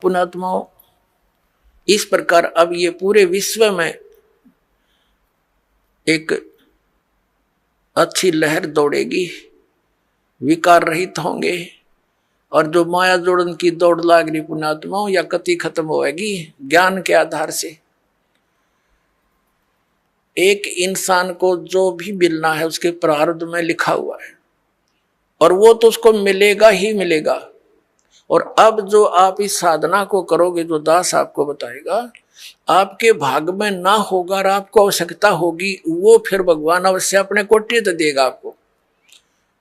पुण्यात्माओं, इस प्रकार अब ये पूरे विश्व में एक अच्छी लहर दौड़ेगी, विकार रहित होंगे, और जो माया जोड़न की दौड़ लाग रही पुण्यात्माओं या कति खत्म होएगी ज्ञान के आधार से। एक इंसान को जो भी मिलना है उसके प्रारब्ध में लिखा हुआ है, और वो तो उसको मिलेगा ही मिलेगा। और अब जो आप इस साधना को करोगे, जो दास आपको बताएगा, आपके भाग में ना होगा और आपको आवश्यकता होगी, वो फिर भगवान अवश्य अपने कोटि तो देगा आपको,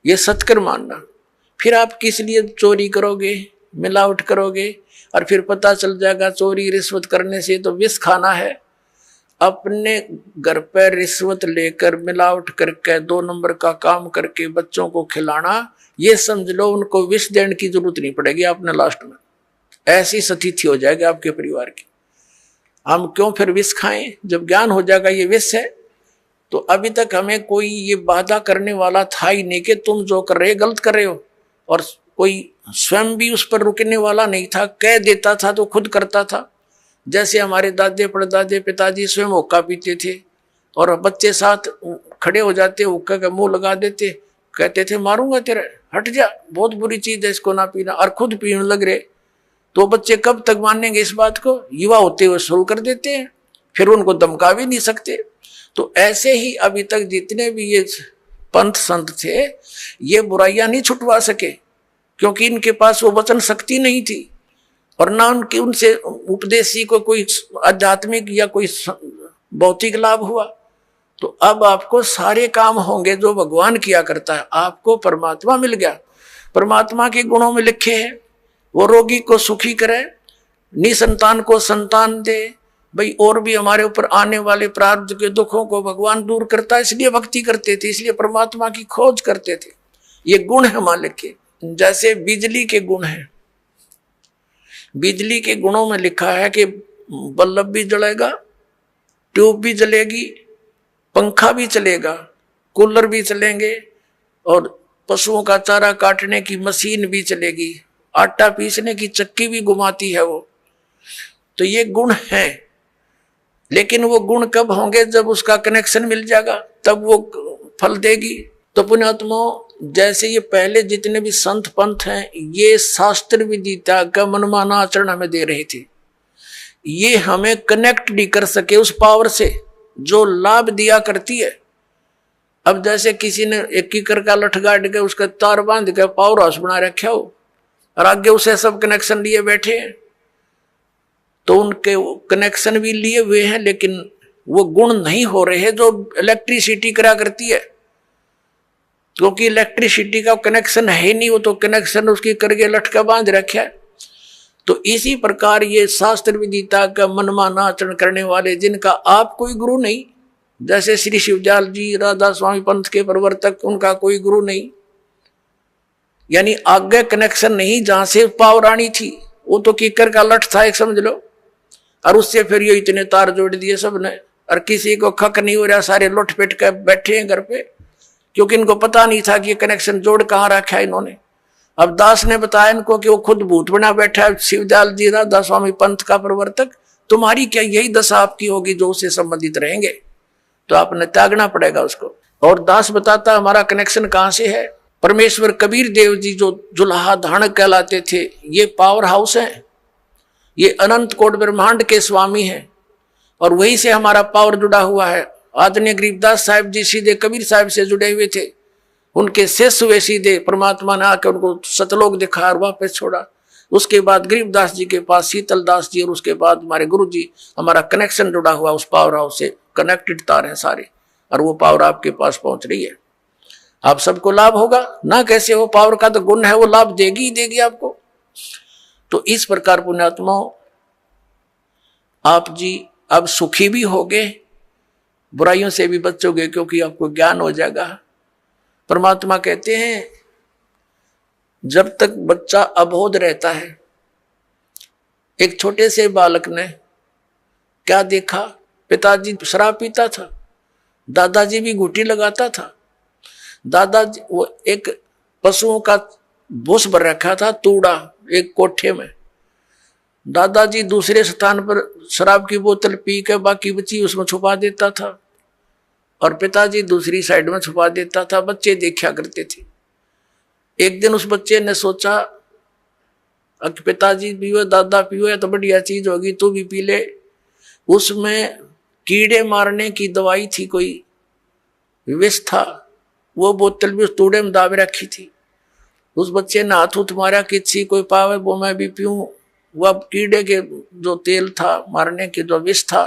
ये सत्कर मानना। फिर आप किस लिए चोरी करोगे, मिलावट करोगे, और फिर पता चल जाएगा चोरी रिश्वत करने से तो विष खाना है। अपने घर पर रिश्वत लेकर मिलावट करके 2 नंबर का काम करके बच्चों को खिलाना, ये समझ लो उनको विष देने की जरूरत नहीं पड़ेगी आपने लास्ट में। ऐसी स्थिति हो जाएगी आपके परिवार की। हम क्यों फिर विष खाएं जब ज्ञान हो जाएगा ये विष है। तो अभी तक हमें कोई ये बाधा करने वाला था ही नहीं कि तुम जो कर रहे गलत कर रहे हो, और कोई स्वयं भी उस पर रुकने वाला नहीं था। कह देता था तो खुद करता था। जैसे हमारे दादे परदादे पिताजी स्वयं हुक्का पीते थे और बच्चे साथ खड़े हो जाते, हुक्का का मुंह लगा देते, कहते थे मारूंगा तेरे, हट जा, बहुत बुरी चीज है इसको ना पीना, और खुद पीने लग रहे। तो बच्चे कब तक मानेंगे इस बात को, युवा होते हुए शुरू कर देते हैं, फिर उनको धमका भी नहीं सकते। तो ऐसे ही अभी तक जितने भी ये पंथ संत थे, ये बुराइयां नहीं छुटवा सके, क्योंकि इनके पास वो वचन शक्ति नहीं थी, और ना उनके उनसे उपदेशी को कोई आध्यात्मिक या कोई भौतिक लाभ हुआ। तो अब आपको सारे काम होंगे जो भगवान किया करता है। आपको परमात्मा मिल गया, परमात्मा के गुणों में लिखे हैं, वो रोगी को सुखी करे, निसंतान को संतान दे। भाई और भी हमारे ऊपर आने वाले प्रारब्ध के दुखों को भगवान दूर करता है, इसलिए भक्ति करते थे, इसलिए परमात्मा की खोज करते थे। ये गुण है मालिक के। जैसे बिजली के गुण हैं, बिजली के गुणों में लिखा है कि बल्ब भी जलेगा, ट्यूब भी जलेगी, पंखा भी चलेगा, कूलर भी चलेंगे, और पशुओं का चारा काटने की मशीन भी चलेगी, आटा पीसने की चक्की भी घुमाती है वो। तो ये गुण है, लेकिन वो गुण कब होंगे, जब उसका कनेक्शन मिल जाएगा, तब वो फल देगी। तो पुण्यात्माओं, जैसे ये पहले जितने भी संत पंथ हैं, ये शास्त्र विदिता का मनमाना आचरण हमें दे रहे थे। ये हमें कनेक्ट नहीं कर सके उस पावर से जो लाभ दिया करती है। अब जैसे किसी ने 1 कीकर का लठ गाड़ के उसका तार बांध के पावर हाउस बना रखा हो, और आगे उसे सब कनेक्शन लिए बैठे हैं, तो उनके कनेक्शन भी लिए हुए हैं, लेकिन वो गुण नहीं हो रहे हैं जो इलेक्ट्रिसिटी करा करती है, क्योंकि इलेक्ट्रिसिटी का कनेक्शन है नहीं, वो तो कनेक्शन उसकी करके लटका बांध रखा है। तो इसी प्रकार ये शास्त्र विदिता का मनमाना आचरण करने वाले, जिनका आप कोई गुरु नहीं, जैसे श्री शिवजाल जी राधा स्वामी पंथ के प्रवर्तक, उनका कोई गुरु नहीं, यानी आगे कनेक्शन नहीं, जहां से पावर आनी थी वो तो कीकर का लठ था एक, समझ लो, और उससे फिर ये इतने तार जोड़ दिए सबने, और किसी को खक नहीं हो रहा, सारे लुट पिट कर बैठे हैं घर पे, क्योंकि इनको पता नहीं था कि ये कनेक्शन जोड़ कहाँ रखा है इन्होंने। अब दास ने बताया इनको कि वो खुद भूत बना बैठा है, शिवदयाल जी राधा स्वामी पंथ का प्रवर्तक, तुम्हारी क्या यही दशा आपकी होगी जो उससे संबंधित रहेंगे, तो आपने त्यागना पड़ेगा उसको। और दास बताता हमारा कनेक्शन कहाँ से है। परमेश्वर कबीर देव जी जो जुल्हा धाणक कहलाते थे, ये पावर हाउस है, ये अनंत कोट ब्रह्मांड के स्वामी हैं, और वहीं से हमारा पावर जुड़ा हुआ है। आदरणीय गरीबदास साहिब जी सीधे कबीर साहिब से जुड़े हुए थे, उनके शिष्य हुए सीधे, परमात्मा ने आकर उनको सतलोक दिखा और वापस छोड़ा। उसके बाद गरीबदास जी के पास शीतल दास जी, और उसके बाद हमारे गुरु जी। हमारा कनेक्शन जुड़ा हुआ उस पावर हाउस से, कनेक्टेड तार हैं सारे, और वो पावर आपके पास पहुंच रही है। आप सबको लाभ होगा ना, कैसे हो, पावर का तो गुण है, वो लाभ देगी ही देगी आपको। तो इस प्रकार पुण्यात्माओं, आप जी अब सुखी भी होगे, बुराइयों से भी बचोगे, क्योंकि आपको ज्ञान हो जाएगा। परमात्मा कहते हैं जब तक बच्चा अबोध रहता है, एक छोटे से बालक ने क्या देखा, पिताजी शराब पीता था, दादाजी भी घूंटी लगाता था, दादाजी वो एक पशुओं का भूस भर रखा था तूड़ा एक कोठे में, दादाजी दूसरे स्थान पर शराब की बोतल पी के बाकी बची उसमें छुपा देता था और पिताजी दूसरी साइड में छुपा देता था। बच्चे देखा करते थे। एक दिन उस बच्चे ने सोचा पिताजी पियो दादा पियो या तो बढ़िया चीज होगी, तू भी पी ले। उसमें कीड़े मारने की दवाई थी, कोई विष था। वो बोतल भी उस तूड़े में दाब रखी थी। उस बच्चे ने हाथ उठ मारा कि छी कोई पावे वो मैं भी पीऊं। वह कीड़े के जो तेल था मारने के जो विष था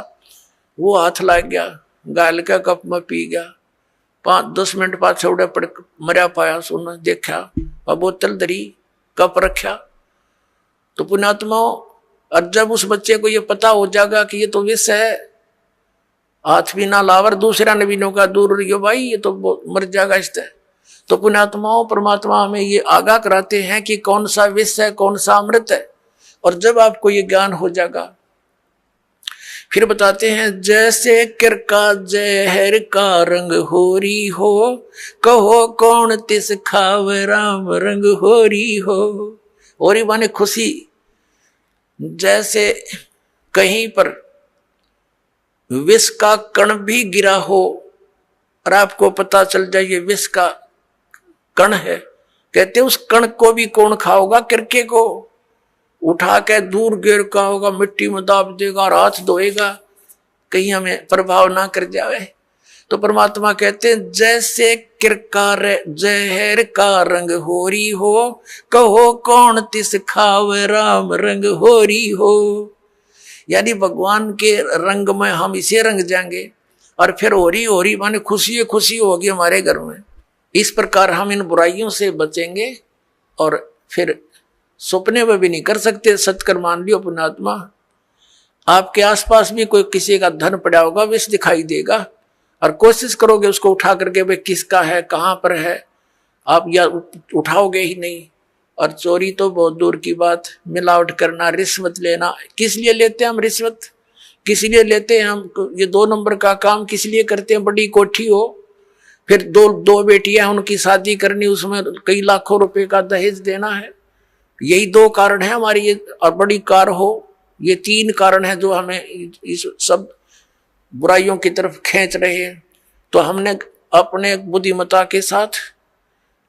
वो हाथ लग गया, गाल का कप में पी गया। 5-10 मिनट बाद छोड़े पड़ मरा पाया। सुन देखा वह बोतल धरी कप रखा। तो पुण्यात्माओं, और जब उस बच्चे को ये पता हो जाएगा कि ये तो विष है, हाथ भी ना लावर, दूसरा नबीनों का दूर रहियो भाई, ये तो मर जाएगा इससे। तो पुण्यात्माओं, परमात्मा हमें ये आगाह कराते हैं कि कौन सा विष है कौन सा अमृत है। और जब आपको ये ज्ञान हो जाएगा फिर बताते हैं, जैसे किरका जहर का रंग होरी हो, कहो कौन तिस खाव राम रंग होरी हो। होरी माने खुशी। जैसे कहीं पर विष का कण भी गिरा हो और आपको पता चल जाए ये विष का कण है, कहते उस कण को भी कौन खाओगा? किरके को उठा के दूर गिर का होगा, मिट्टी में दाब देगा और हाथ धोएगा, कहीं हमें प्रभाव ना कर जाए। तो परमात्मा कहते हैं, जैसे किरका जहर का रंग होरी हो, कहो कौन तिस खाव राम रंग होरी हो। यानी भगवान के रंग में हम इसे रंग जाएंगे और फिर होरी होरी माने खुशी खुशी होगी हमारे घर में। इस प्रकार हम इन बुराइयों से बचेंगे और फिर सपने में भी नहीं कर सकते। सत्कर मान लियो पुण्यात्मा, आपके आसपास भी कोई किसी का धन पड़ा होगा, विष दिखाई देगा और कोशिश करोगे उसको उठा करके भाई किसका है कहाँ पर है, आप या उठाओगे ही नहीं। और चोरी तो बहुत दूर की बात, मिलावट करना, रिश्वत लेना। किस लिए लेते हैं हम रिश्वत? किस लिए लेते हैं हम ये 2 नंबर का काम? किस लिए करते हैं? बड़ी कोठी हो, फिर दो बेटियां उनकी शादी करनी, उसमें कई लाखों रुपए का दहेज देना है। यही 2 कारण है हमारी ये। और बड़ी कार हो, ये 3 कारण है जो हमें इस सब बुराइयों की तरफ खींच रहे हैं। तो हमने अपने बुद्धिमत्ता के साथ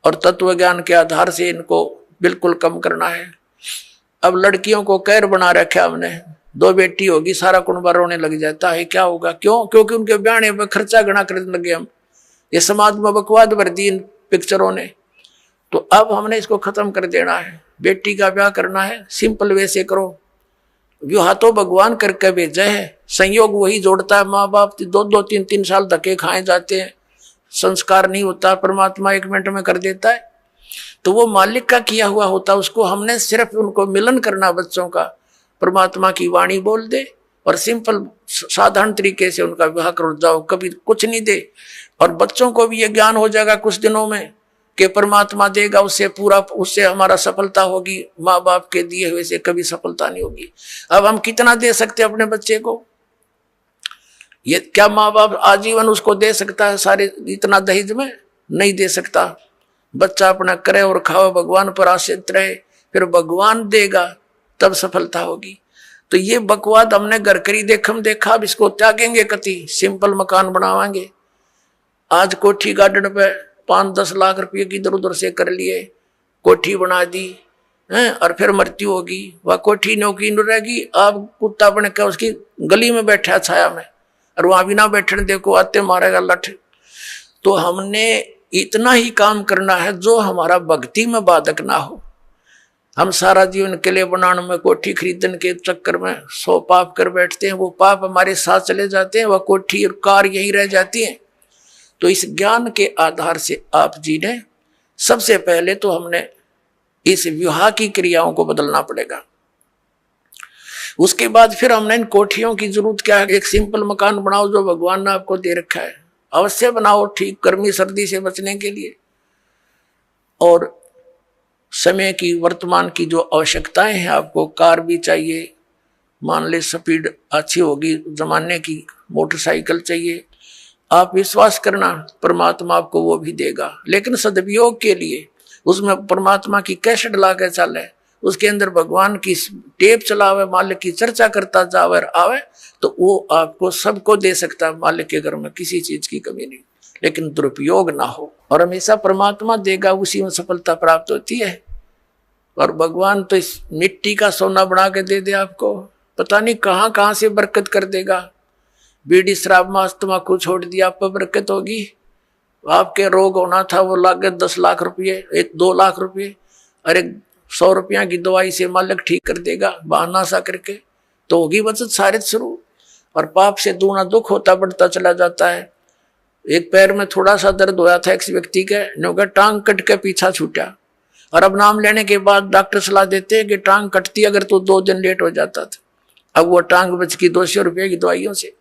और तत्व ज्ञान के आधार से इनको बिल्कुल कम करना है। अब लड़कियों को कैर बना रखा हमने, 2 बेटी होगी सारा कुनबा रोने लग जाता है। क्या होगा? क्यों? क्योंकि उनके ब्याह में खर्चा गणा करने लगे हम। ये समाज में बकवाद भर दी इन पिक्चरों ने। तो अब हमने इसको खत्म कर देना है। बेटी का ब्याह करना है, सिंपल वे से करो। विवाह तो भगवान करके भेजा है, संयोग वही जोड़ता है। माँ बाप 2-2, 3-3 साल धक्के खाए जाते हैं, संस्कार नहीं होता, परमात्मा 1 मिनट में कर देता है। तो वो मालिक का किया हुआ होता, उसको हमने सिर्फ उनको मिलन करना बच्चों का, परमात्मा की वाणी बोल दे और सिंपल साधारण तरीके से उनका विवाह कर जाओ, कभी कुछ नहीं दे। और बच्चों को भी ये ज्ञान हो जाएगा कुछ दिनों में कि परमात्मा देगा, उससे पूरा, उससे हमारा सफलता होगी। माँ बाप के दिए हुए से कभी सफलता नहीं होगी। अब हम कितना दे सकते हैं अपने बच्चे को? ये क्या माँ बाप आजीवन उसको दे सकता है सारे इतना दहेज में? नहीं दे सकता। बच्चा अपना करे और खाओ, भगवान पर आश्रित रहे, फिर भगवान देगा तब सफलता होगी। तो ये बकवाद हमने घर करी देखम देखा, अब इसको त्यागेंगे कति? सिंपल मकान बनावांगे। आज कोठी गार्डन पे 5-10 लाख रुपये की इधर उधर से कर लिए, कोठी बना दी हैं, और फिर मृत्यु होगी, वह कोठी नौकी न रहेगी। आप कुत्ता बन के उसकी गली में बैठा छाया में, और वहां भी ना बैठने देखो, आते मारेगा लठ। तो हमने इतना ही काम करना है जो हमारा भक्ति में बाधक ना हो। हम सारा जीवन किले बनाने में, कोठी खरीदने के चक्कर में 100 पाप कर बैठते हैं। वो पाप हमारे साथ चले जाते हैं, वह कोठी और कार यही रह जाती है। तो इस ज्ञान के आधार से आप जी ने सबसे पहले तो हमने इस विवाह की क्रियाओं को बदलना पड़ेगा। उसके बाद फिर हमने इन कोठियों की जरूरत क्या है? एक सिंपल मकान बनाओ जो भगवान ने आपको दे रखा है, अवश्य बनाओ, ठीक, गर्मी सर्दी से बचने के लिए। और समय की, वर्तमान की जो आवश्यकताएं हैं, आपको कार भी चाहिए, मान ले स्पीड अच्छी होगी जमाने की, मोटरसाइकिल चाहिए। आप विश्वास करना, परमात्मा आपको वो भी देगा, लेकिन सदुपयोग के लिए उसमें परमात्मा की कैसेट ला के चले, उसके अंदर भगवान की टेप चलावे, मालिक की चर्चा करता जावे और आवे, तो वो आपको सबको दे सकता है। मालिक के घर में किसी चीज की कमी नहीं, लेकिन दुरुपयोग ना हो। और हमेशा परमात्मा देगा, उसी में सफलता प्राप्त होती है। और भगवान तो इस मिट्टी का सोना बना के दे दे आपको, पता नहीं कहां कहां से बरकत कर देगा। बीड़ी शराब मांस तम्बाकू छोड़ दिया, आप पर बरकत होगी। आपके रोग होना था वो लागत 10 लाख रुपये, 2 लाख रुपये, अरे 100 रुपया की दवाई से मालिक ठीक कर देगा, बहाना सा करके, तो होगी बचत सारे शुरू। और पाप से दूना दुख होता बढ़ता चला जाता है। एक पैर में थोड़ा सा दर्द होया था एक व्यक्ति के, टांग कट के पीछा छूटा, और अब नाम लेने के बाद डॉक्टर सलाह देते हैं कि टांग कटती अगर तो 2 दिन लेट हो जाता था। अब वो टांग बच गई 200 रुपये की दवाइयों से।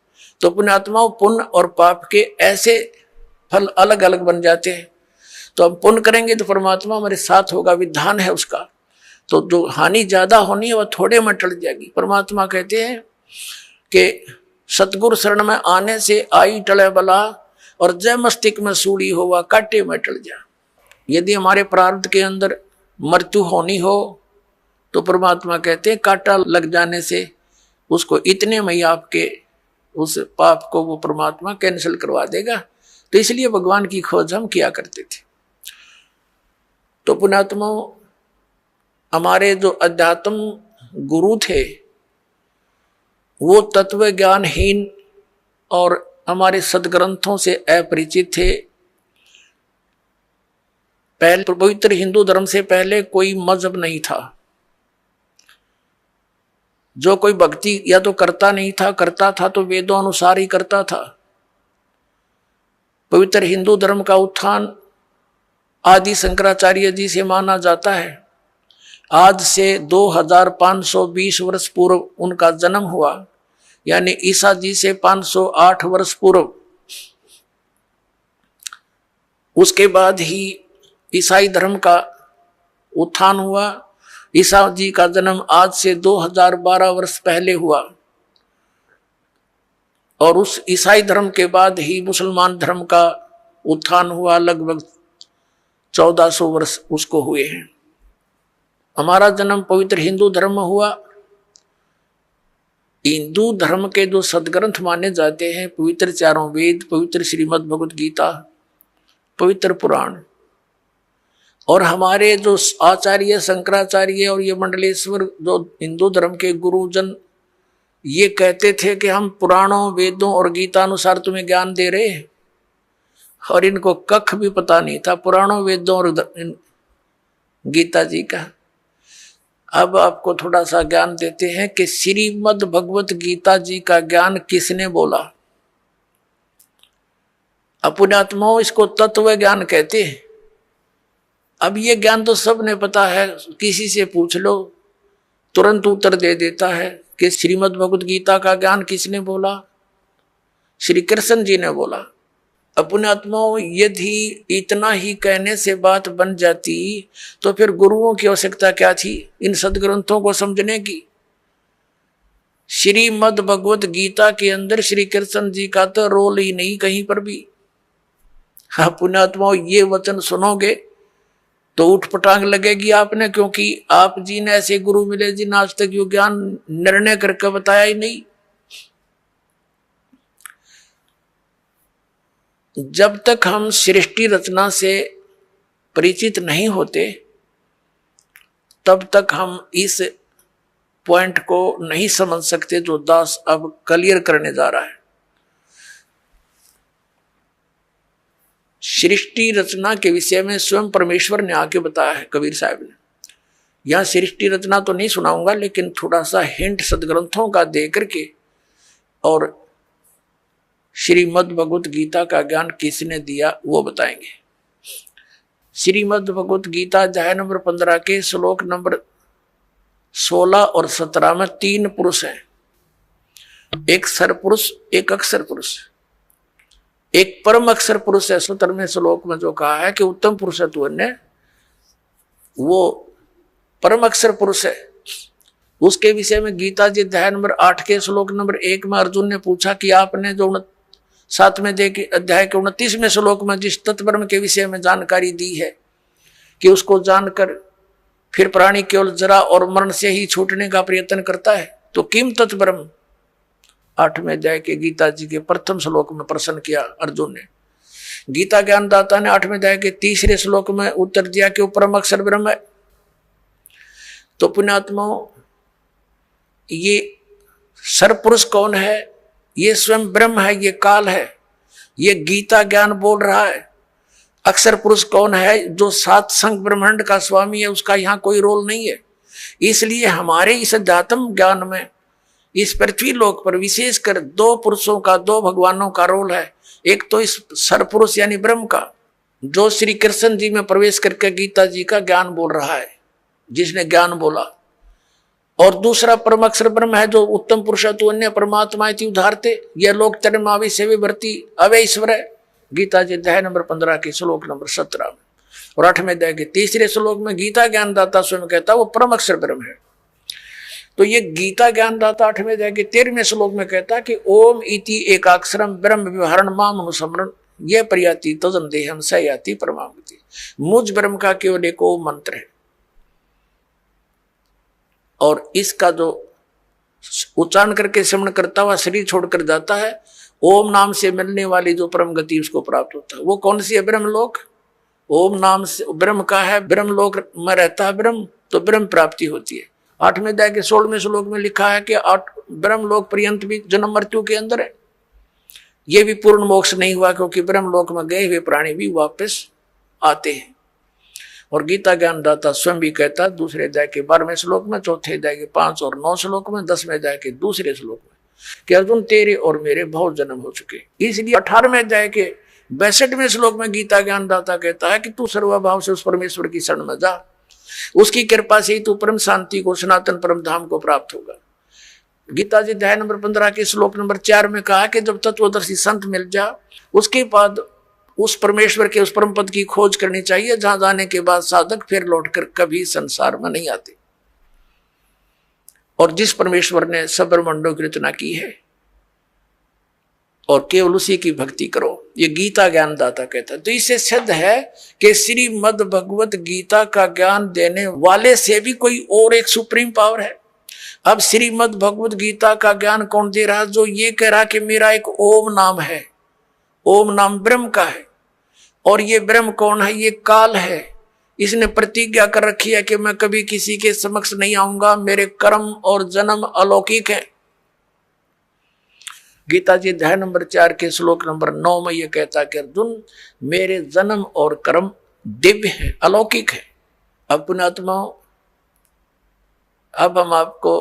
तो पुण्यात्माओं, पुण्य और पाप के ऐसे फल अलग अलग बन जाते हैं। तो हम पुण्य करेंगे तो परमात्मा हमारे साथ होगा, विधान है उसका। तो जो हानि ज्यादा होनी है वह थोड़े में टल जाएगी। परमात्मा कहते हैं कि सतगुरु शरण में आने से आई टले बला, और जय मस्तिष्क में सूड़ी हो वह काटे में टल जा। यदि हमारे प्रारब्ध के अंदर मृत्यु होनी हो तो परमात्मा कहते हैं कांटा लग जाने से उसको इतने में ही आपके उस पाप को वो परमात्मा कैंसिल करवा देगा। तो इसलिए भगवान की खोज हम किया करते थे। तो पुण्यात्मा, हमारे जो अध्यात्म गुरु थे वो तत्व ज्ञानहीन और हमारे सदग्रंथों से अपरिचित थे। पहले पवित्र हिंदू धर्म से पहले कोई मजहब नहीं था। जो कोई भक्ति या तो करता नहीं था, करता था तो वेदों अनुसार ही करता था। पवित्र हिंदू धर्म का उत्थान आदि शंकराचार्य जी से माना जाता है। आज से 2520 वर्ष पूर्व उनका जन्म हुआ, यानी ईसा जी से 508 वर्ष पूर्व। उसके बाद ही ईसाई धर्म का उत्थान हुआ। ईसा जी का जन्म आज से 2012 वर्ष पहले हुआ, और उस ईसाई धर्म के बाद ही मुसलमान धर्म का उत्थान हुआ। लगभग 1400 वर्ष उसको हुए हैं। हमारा जन्म पवित्र हिंदू धर्म में हुआ। हिंदू धर्म के जो सदग्रंथ माने जाते हैं, पवित्र चारों वेद, पवित्र श्रीमद् भगवत गीता, पवित्र पुराण, और हमारे जो आचार्य शंकराचार्य और ये मंडलेश्वर जो हिंदू धर्म के गुरुजन ये कहते थे कि हम पुराणों वेदों और गीता अनुसार तुम्हें ज्ञान दे रहे हैं, और इनको कख भी पता नहीं था पुराणों वेदों और गीता जी का। अब आपको थोड़ा सा ज्ञान देते हैं कि श्रीमद् भगवत गीता जी का ज्ञान किसने बोला। पुण्यात्माओं, इसको तत्व ज्ञान कहते हैं। अब ये ज्ञान तो सबने पता है, किसी से पूछ लो तुरंत उत्तर दे देता है कि श्रीमद् भगवत गीता का ज्ञान किसने बोला? श्री कृष्ण जी ने बोला। पुण्यात्माओं, यदि इतना ही कहने से बात बन जाती तो फिर गुरुओं की आवश्यकता क्या थी इन सदग्रंथों को समझने की। श्रीमद् भगवत गीता के अंदर श्री कृष्ण जी का तो रोल ही नहीं कहीं पर भी। हाँ पुण्यात्माओं, ये वचन सुनोगे तो उठ पटांग लगेगी आपने, क्योंकि आप जी ने ऐसे गुरु मिले जिन्हें आज तक यो ज्ञान निर्णय करके बताया ही नहीं। जब तक हम सृष्टि रचना से परिचित नहीं होते तब तक हम इस पॉइंट को नहीं समझ सकते जो दास अब क्लियर करने जा रहा है। सृष्टि रचना के विषय में स्वयं परमेश्वर ने आके बताया है, कबीर साहब ने। यहां सृष्टि रचना तो नहीं सुनाऊंगा, लेकिन थोड़ा सा हिंट सदग्रंथों का दे करके और श्रीमद् भगवत गीता का ज्ञान किसने दिया वो बताएंगे। श्रीमद् भगवत गीता अध्याय नंबर 15 के श्लोक नंबर 16 और 17 में 3 पुरुष हैं, एक सर पुरुष, एक अक्षर पुरुष, एक परम अक्षर पुरुष है। 17वें श्लोक में जो कहा है कि उत्तम पुरुष है तू, वो परम अक्षर पुरुष है। उसके विषय में गीता जी अध्याय नंबर 8 के श्लोक नंबर 1 में अर्जुन ने पूछा कि आपने जो 7वें अध्याय के 29वें श्लोक में जिस तत्व ब्रह्म के विषय में जानकारी दी है कि उसको जानकर फिर प्राणी केवल जरा और मरण से ही छूटने का प्रयत्न करता है। तो किम तत् ब्रह्म 8वें अध्याय के गीता जी के प्रथम श्लोक में प्रश्न किया अर्जुन ने। गीता ज्ञानदाता ने 8वें अध्याय के 3रे श्लोक में उत्तर दिया कि वो परम अक्षर ब्रह्म है। तो पुण्यात्माओं, ये सरपुरुष कौन है? ये स्वयं ब्रह्म है, ये काल है, ये गीता ज्ञान बोल रहा है। अक्षर पुरुष कौन है? जो 7 संग ब्रह्मांड का स्वामी है, उसका यहाँ कोई रोल नहीं है। इसलिए हमारे इस अध्यात्म ज्ञान में इस पृथ्वी लोक पर विशेषकर 2 पुरुषों का, 2 भगवानों का रोल है। एक तो इस सरपुरुष यानी ब्रह्म का, जो श्री कृष्ण जी में प्रवेश करके गीता जी का ज्ञान बोल रहा है, जिसने ज्ञान बोला। और दूसरा परम अक्षर ब्रह्म है, जो उत्तम पुरुष तो अन्य परमात्मा उदाहरते यह लोक चरमावि से विवर्ती अवे ईश्वर है। गीता जी अध्याय नंबर 15 के श्लोक नंबर 17 में। और 8वें अध्याय के 3रे श्लोक में गीता ज्ञानदाता स्वयं कहता वो परम अक्षर ब्रह्म है। तो ये गीता ज्ञानदाता 8वें अध्याय के 13वें श्लोक में कहता कि ओम इति एकाक्षरम ब्रह्म व्यवहारण माम अनुसमरण यह प्रयाति तजन देहम स याति परमागति। मुझ ब्रह्म का केवल एक ओम मंत्र है, और इसका जो उच्चारण करके श्रवण करता हुआ शरीर छोड़कर जाता है, ओम नाम से मिलने वाली जो परम गति उसको प्राप्त होता है। वो कौन सी है? ब्रह्मलोक। ओम नाम से ब्रह्म का है, ब्रह्मलोक में रहता है ब्रह्म, तो ब्रह्म प्राप्ति होती है। 8वें अध्याय के 16वें श्लोक में लिखा है कि ब्रह्मलोक पर्यंत भी जन्म मृत्यु के अंदर है। ये भी पूर्ण मोक्ष नहीं हुआ, क्योंकि ब्रह्मलोक में गए हुए प्राणी भी वापस आते हैं। और गीता ज्ञानदाता स्वयं भी कहता दूसरे अध्याय के 12वें श्लोक में, चौथे अध्याय के 5 और 9 श्लोक में, 10वें अध्याय के 2रे श्लोक में कि अर्जुन तेरे और मेरे बहुत जन्म हो चुके। इसलिए 18वें अध्याय के 62वें श्लोक में गीता ज्ञानदाता कहता है कि तू सर्वभाव से उस परमेश्वर की शरण में जा, उसकी कृपा से ही तू परम शांति को, सनातन परम धाम को प्राप्त होगा। गीता जी अध्याय नंबर 15 के श्लोक नंबर 4 में कहा कि जब तत्वदर्शी संत मिल जा, उसके बाद उस परमेश्वर के उस परम पद की खोज करनी चाहिए, जहां जाने के बाद साधक फिर लौटकर कभी संसार में नहीं आते। और जिस परमेश्वर ने सब ब्रह्मांडों की रचना की है, और केवल उसी की भक्ति करो, ये गीता ज्ञानदाता कहता है। तो इससे सिद्ध है कि श्रीमद् भगवत गीता का ज्ञान देने वाले से भी कोई और एक सुप्रीम पावर है। अब श्रीमद् भगवत गीता का ज्ञान कौन दे रहा? जो ये कह रहा कि मेरा एक ओम नाम है, ओम नाम ब्रह्म का है, और ये ब्रह्म कौन है? ये काल है। इसने प्रतिज्ञा कर रखी है कि मैं कभी किसी के समक्ष नहीं आऊंगा, मेरे कर्म और जन्म अलौकिक हैं। गीता जी अध्याय नंबर 4 के श्लोक नंबर 9 में यह कहता कि अर्जुन मेरे जन्म और कर्म दिव्य है, अलौकिक है। अब पुण्यात्माओं, अब हम आपको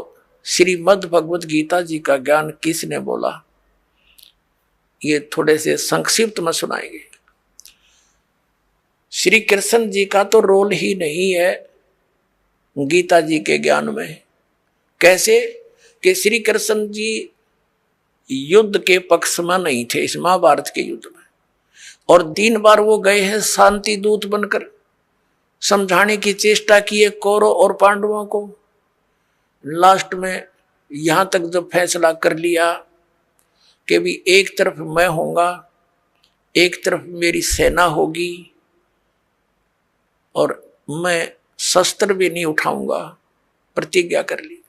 श्रीमद् भगवत गीता जी का ज्ञान किसने बोला, ये थोड़े से संक्षिप्त में सुनाएंगे। श्री कृष्ण जी का तो रोल ही नहीं है गीता जी के ज्ञान में। कैसे कि श्री कृष्ण जी युद्ध के पक्ष में नहीं थे इस महाभारत के युद्ध में, और 3 बार वो गए हैं शांति दूत बनकर, समझाने की चेष्टा की है कौरव और पांडवों को। लास्ट में यहां तक जब फैसला कर लिया कि भी एक तरफ मैं होऊंगा, एक तरफ मेरी सेना होगी, और मैं शस्त्र भी नहीं उठाऊंगा, प्रतिज्ञा कर ली।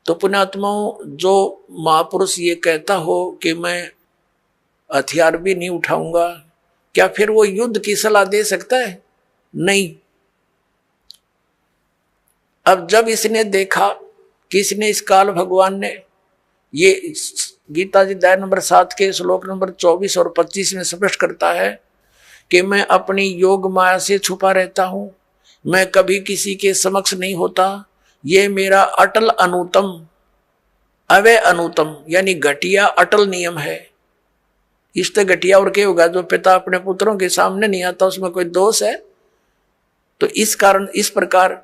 तो पुण्यात्माओं, जो महापुरुष ये कहता हो कि मैं हथियार भी नहीं उठाऊंगा, क्या फिर वो युद्ध की सलाह दे सकता है? नहीं। अब जब इसने देखा कि इसने इस काल भगवान ने ये गीता जी अध्याय नंबर 7 के श्लोक नंबर 24 और 25 में स्पष्ट करता है कि मैं अपनी योग माया से छुपा रहता हूं, मैं कभी किसी के समक्ष नहीं होता, ये मेरा अटल अनुतम अवय अनुतम यानी घटिया अटल नियम है। इससे घटिया और क्या होगा? जो पिता अपने पुत्रों के सामने नहीं आता उसमें कोई दोष है? तो इस कारण इस प्रकार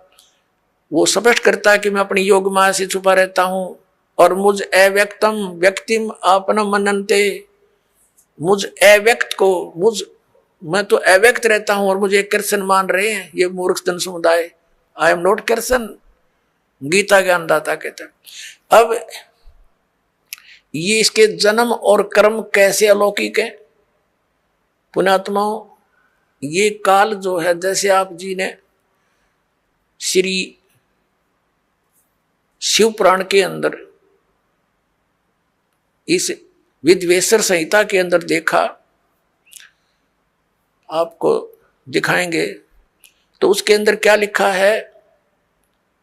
वो स्पष्ट करता है कि मैं अपनी योग माया से छुपा रहता हूं, और मुझ अव्यक्तम व्यक्तिम आपन मनन्ते, मुझ अव्यक्त को मैं तो अव्यक्त रहता हूं और मुझे कृष्ण मान रहे हैं ये मूर्ख जन समुदाय। I am not Krishna, Gita ज्ञानदाता कहता है। अब ये इसके जन्म और कर्म कैसे अलौकिक है? पुण्यात्माओं, ये काल जो है, जैसे आप जी ने श्री शिव पुराण के अंदर इस विद्वेश्वर संहिता के अंदर देखा, आपको दिखाएंगे, तो उसके अंदर क्या लिखा है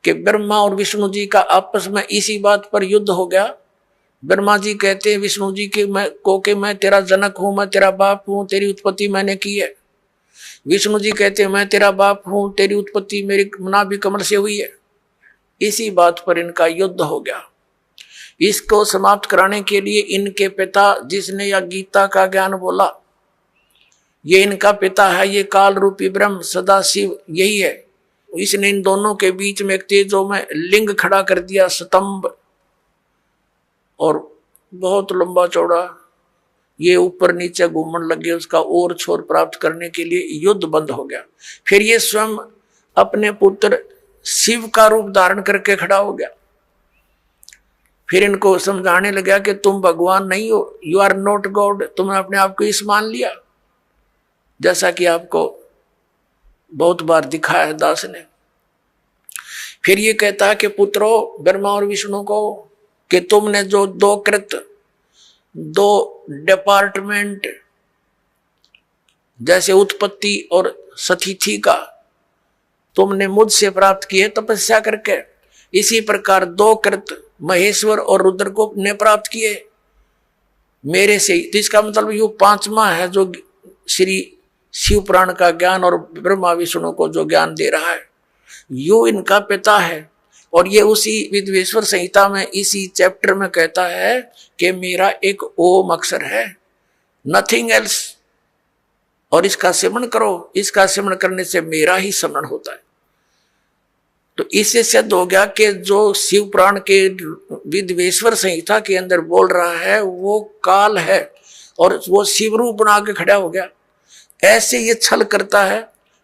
कि ब्रह्मा और विष्णु जी का आपस में इसी बात पर युद्ध हो गया। ब्रह्मा जी कहते हैं विष्णु जी के मैं तेरा जनक हूं, मैं तेरा बाप हूं, तेरी उत्पत्ति मैंने की है। विष्णु जी कहते हैं मैं तेरा बाप हूं, तेरी उत्पत्ति मेरी नाभि कमल से हुई है। इसी बात पर इनका युद्ध हो गया। इसको समाप्त कराने के लिए इनके पिता, जिसने यह गीता का ज्ञान बोला, ये इनका पिता है, ये काल रूपी ब्रह्म सदा शिव यही है। इसने इन दोनों के बीच में एक तेजो में लिंग खड़ा कर दिया, स्तंभ, और बहुत लंबा चौड़ा, ये ऊपर नीचे घूमने लगे। उसका और छोर प्राप्त करने के लिए युद्ध बंद हो गया। फिर ये स्वयं अपने पुत्र शिव का रूप धारण करके खड़ा हो गया। फिर इनको समझाने लगा कि तुम भगवान नहीं हो, यू आर नॉट गॉड, तुमने अपने आप को इस मान लिया, जैसा कि आपको बहुत बार दिखाया है दास ने। फिर ये कहता है कि पुत्रों, ब्रह्मा और विष्णु को, कि तुमने जो दो कृत, दो डिपार्टमेंट, जैसे उत्पत्ति और सतिथि का तुमने मुझसे प्राप्त किए तपस्या करके, इसी प्रकार दो कृत महेश्वर और रुद्र को ने प्राप्त किए मेरे से। इसका मतलब ये पांचवा है जो श्री शिव पुराण का ज्ञान और ब्रह्मा विष्णु को जो ज्ञान दे रहा है, यो इनका पिता है। और ये उसी विद्वेश्वर संहिता में इसी चैप्टर में कहता है कि मेरा एक ओम अक्षर है, नथिंग एल्स, और इसका सिमरण करो, इसका सिमरण करने से मेरा ही स्मरण होता है। तो इससे सिद्ध हो गया कि जो शिव पुराण के विद्वेश्वर संहिता के अंदर बोल रहा है वो काल है, और वो शिव रूप बना के खड़ा हो गया। ऐसे ये छल करता है,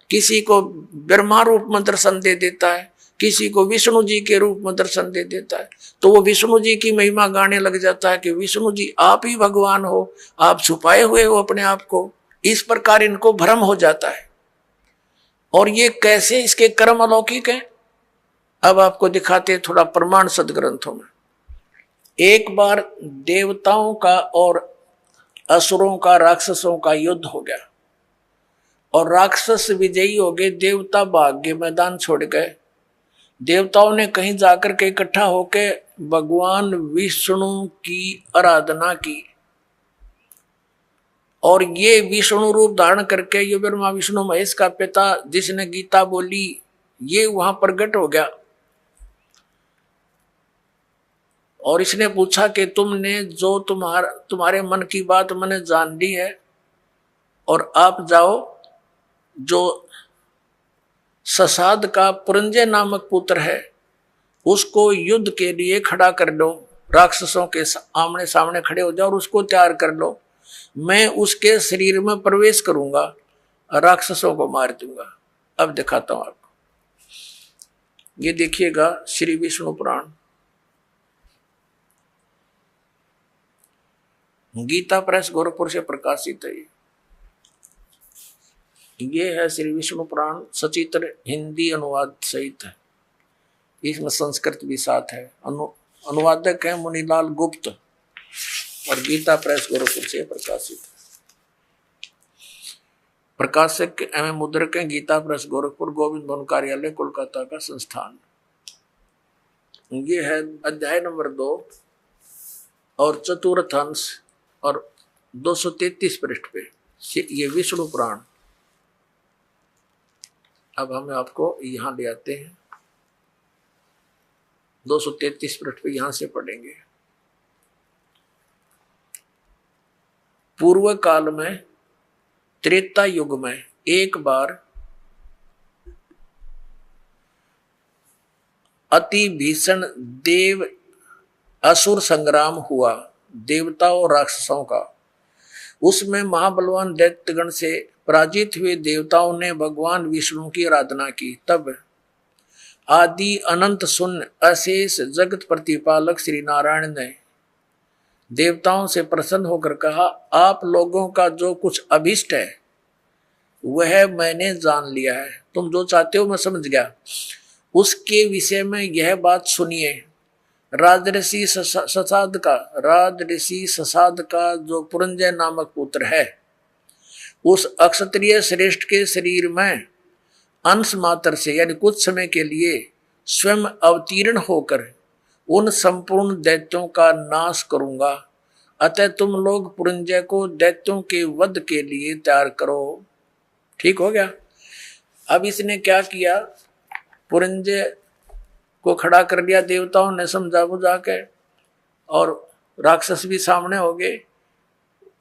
किसी को ब्रह्मा रूप में दर्शन दे देता है, किसी को विष्णु जी के रूप में दर्शन दे देता है, तो वो विष्णु जी की महिमा गाने लग जाता है कि विष्णु जी आप ही भगवान हो, आप छुपाए हुए हो अपने आप को। इस प्रकार इनको भ्रम हो जाता है। और ये कैसे इसके कर्म अलौकिक हैं, अब आपको दिखाते हैं थोड़ा प्रमाण सदग्रंथों में। एक बार देवताओं का और असुरों का, राक्षसों का युद्ध हो गया, और राक्षस विजयी हो गए, देवता भाग गए, मैदान छोड़ गए। देवताओं ने कहीं जाकर के इकट्ठा होकर भगवान विष्णु की आराधना की, और ये विष्णु रूप धारण करके, ये ब्रह्मा विष्णु महेश का पिता जिसने गीता बोली, ये वहां प्रकट हो गया। और इसने पूछा कि तुमने जो तुम्हारे मन की बात मैंने जान ली है, और आप जाओ, जो ससाद का पुरंजय नामक पुत्र है उसको युद्ध के लिए खड़ा कर लो, राक्षसों के आमने सामने खड़े हो जाओ और उसको तैयार कर लो। मैं उसके शरीर में प्रवेश करूंगा, राक्षसों को मार दूंगा। अब दिखाता हूं आपको, ये देखिएगा श्री विष्णु पुराण, गीता प्रेस गोरखपुर से प्रकाशित है। ये है श्री विष्णु पुराण, सचित्र हिंदी अनुवाद सहित है, इसमें संस्कृत भी साथ है। अनुवादक है मुनीलाल गुप्त, और गीता प्रेस गोरखपुर से प्रकाशित है। प्रकाशक एवं मुद्रक है गीता प्रेस गोरखपुर, गोविंद भवन कार्यालय कोलकाता का संस्थान। ये है अध्याय नंबर 2 और चतुर्थ अंश, और 233 पृष्ठ पे ये विष्णु पुराण। अब हम आपको यहां ले आते हैं, 233 पृष्ठ पे यहां से पढ़ेंगे। पूर्व काल में, त्रेता युग में, एक बार अति भीषण देव असुर संग्राम हुआ, देवताओं और राक्षसों का। उसमें महाबलवान दैत्यगण से पराजित हुए देवताओं ने भगवान विष्णु की आराधना की। तब आदि अनंत शून्य अशेष जगत प्रतिपालक श्री नारायण ने देवताओं से प्रसन्न होकर कहा, आप लोगों का जो कुछ अभिष्ट है वह मैंने जान लिया है। तुम जो चाहते हो मैं समझ गया। उसके विषय में यह बात सुनिए। राजऋषि ससाद का जो पुरंजय नामक पुत्र है, उस अक्षत्रिय श्रेष्ठ के शरीर में अंश मात्र से यानी कुछ समय के लिए स्वयं अवतीर्ण होकर उन संपूर्ण दैत्यों का नाश करूंगा। अतः तुम लोग पुरंजय को दैत्यों के वध के लिए तैयार करो। ठीक हो गया। अब इसने क्या किया, पुरंजय को खड़ा कर लिया, देवताओं ने समझा बुझा के, और राक्षस भी सामने हो गए।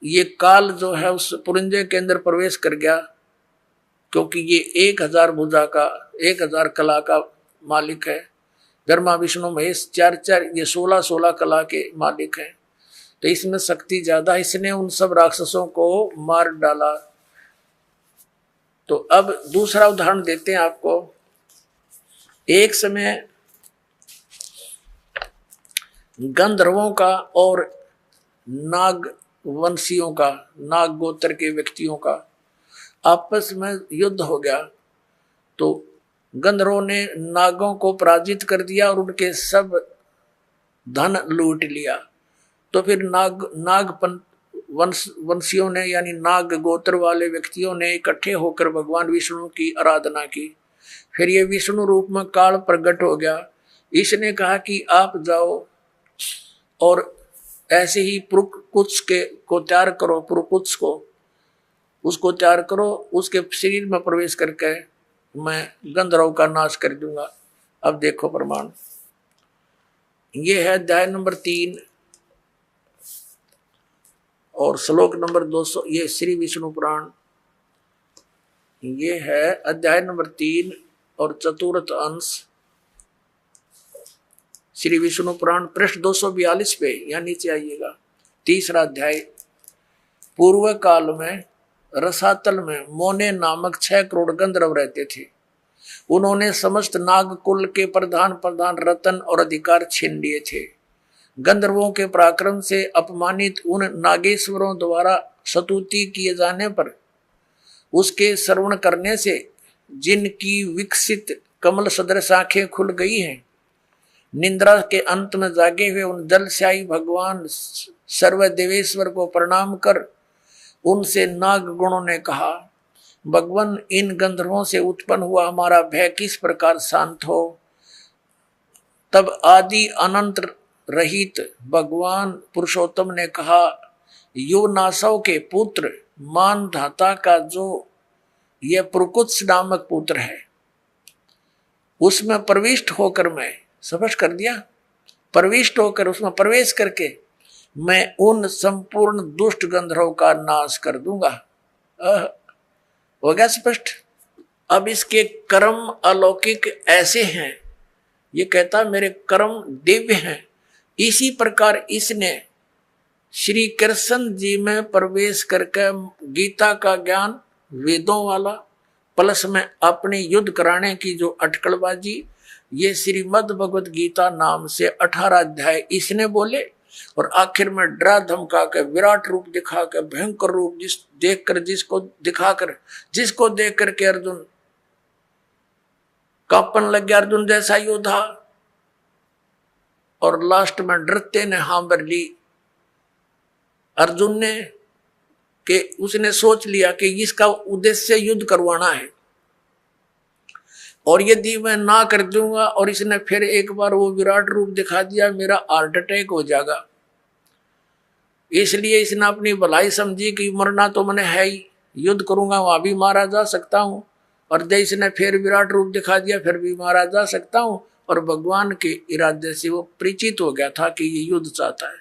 ये काल जो है उस पुरंजय के अंदर प्रवेश कर गया, क्योंकि ये 1000 भुजा का 1000 कला का मालिक है। ब्रह्मा विष्णु महेश 4 ये 16 कला के मालिक हैं, तो इसमें शक्ति ज्यादा। इसने उन सब राक्षसों को मार डाला। तो अब दूसरा उदाहरण देते हैं आपको। एक समय गंधर्वों का और नाग वंशियों का, नाग गोत्र के व्यक्तियों का आपस में युद्ध हो गया। तो गंधर्वों ने नागों को पराजित कर दिया और उनके सब धन लूट लिया। तो फिर वंशियों ने यानी नाग गोत्र वाले व्यक्तियों ने इकट्ठे होकर भगवान विष्णु की आराधना की। फिर ये विष्णु रूप में काल प्रकट हो गया। इसने कहा कि आप जाओ और ऐसे ही पुरुकुत्स को तैयार करो, पुरुकुत्स को उसको तैयार करो, उसके शरीर में प्रवेश करके मैं गंधर्व का नाश कर दूंगा। अब देखो प्रमाण, ये है अध्याय नंबर 3 और श्लोक नंबर 200। ये श्री विष्णु पुराण, ये है अध्याय नंबर 3 और चतुर्थ अंश श्री विष्णु पुराण, पृष्ठ 242 पे, यहाँ नीचे आइएगा। तीसरा अध्याय। पूर्व काल में रसातल में मोने नामक 6 करोड़ गंधर्व रहते थे। उन्होंने समस्त नाग कुल के प्रधान रतन और अधिकार छीन लिए थे। गंधर्वों के पराक्रम से अपमानित उन नागेश्वरों द्वारा स्तुति किए जाने पर उसके श्रवण करने से जिनकी विकसित कमल सदृश आंखें खुल गई हैं, निंद्रा के अंत में जागे हुए उन जलस्यायी भगवान सर्वदेवेश्वर को प्रणाम कर उनसे नाग गुणों ने कहा, भगवान इन गंधर्वों से उत्पन्न हुआ हमारा भय किस प्रकार शांत हो। तब आदि अनंत रहित भगवान पुरुषोत्तम ने कहा, युवनासव के पुत्र मानधाता का जो यह पुरुकुत्स नामक पुत्र है, उसमें प्रविष्ट होकर मैं स्पष्ट कर दिया, प्रविष्ट होकर उसमें प्रवेश करके मैं उन संपूर्ण दुष्ट गंधर्व का नाश कर दूंगा। हो गया स्पष्ट। अब इसके कर्म अलौकिक ऐसे हैं, ये कहता मेरे कर्म दिव्य हैं। इसी प्रकार इसने श्री कृष्ण जी में प्रवेश करके गीता का ज्ञान वेदों वाला प्लस में अपने युद्ध कराने की जो अटकलबाजी, ये श्रीमद् भगवत गीता नाम से 18 अध्याय इसने बोले, और आखिर में डरा धमका के विराट रूप दिखा के भयंकर रूप जिसको देख करके अर्जुन कांपन लग गया, अर्जुन जैसा योद्धा, और लास्ट में डरते ने हाँ भर ली अर्जुन ने, कि उसने सोच लिया कि इसका उद्देश्य युद्ध करवाना है, और यदि मैं ना कर दूंगा और इसने फिर एक बार वो विराट रूप दिखा दिया, मेरा हार्ट अटैक हो जाएगा। इसलिए इसने अपनी भलाई समझी कि मरना तो मैंने है ही, युद्ध करूंगा वहां भी मारा जा सकता हूं, और जब इसने फिर विराट रूप दिखा दिया फिर भी मारा जा सकता हूं, और भगवान के इरादे से वो परिचित हो गया था कि ये युद्ध चाहता है।